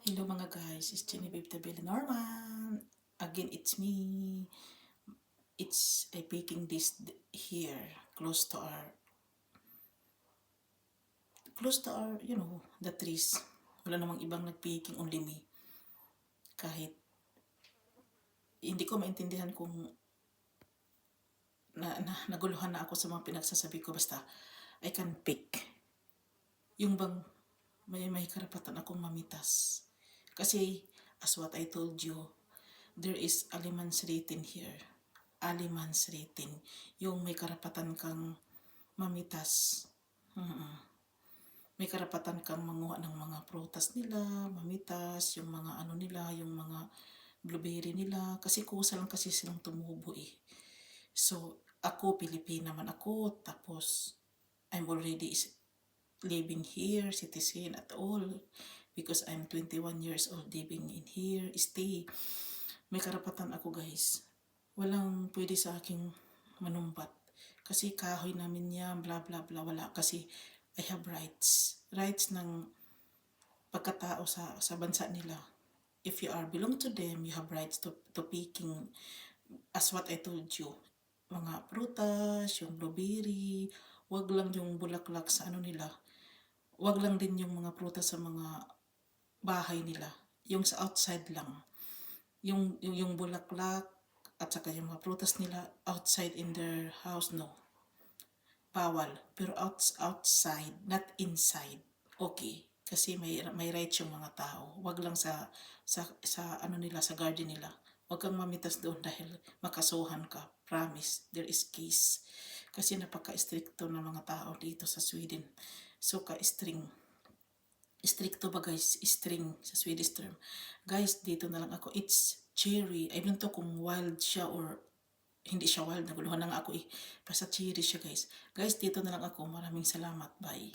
Hello mga guys, it's Genevieve Tabela Norman. Again, it's me. It's I picking this here close to our, the trees. Wala namang ibang nagpicking, only me. Kahit hindi ko maintindihan kung naguluhan na ako sa mga pinagsasabi ko, basta I can pick. Yung bang may karapatan akong mamitas. Kasi, as what I told you, there is Alimans written here. Alimans written. Yung may karapatan kang mamitas. May karapatan kang manguha ng mga prutas nila, mamitas, yung mga ano nila, yung mga blueberry nila. Kasi kusa lang kasi silang tumubo eh. So, ako, Pilipina man ako, tapos I'm already living here, citizen at all, because I'm 21 years old living in here, stay. May karapatan ako guys. Walang pwede sa aking manumbat. Kasi kahoy namin yan, bla bla bla, wala. Kasi I have rights. Rights ng pagkatao sa bansa nila. If you are belong to them, you have rights to picking, as what I told you. Mga prutas, yung blueberry, wag lang yung bulaklak sa ano nila. Wag lang din yung mga prutas sa mga bahay nila. Yung sa outside lang. Yung bulaklak at saka yung mga prutas nila outside in their house, no. Bawal. Pero outside, not inside. Okay. Kasi may rights yung mga tao. Wag lang sa ano nila, sa garden nila. Wag kang mamitas doon dahil makasuhan ka. Promise, there is case. Kasi napaka-stricto ng mga tao dito sa Sweden. So stricto ba guys? String sa Swedish term. Guys, dito na lang ako. It's cherry. I don't know kung wild siya or hindi siya wild. Naguluhan na nga ako eh. Basta cherry siya guys. Guys, dito na lang ako. Maraming salamat. Bye.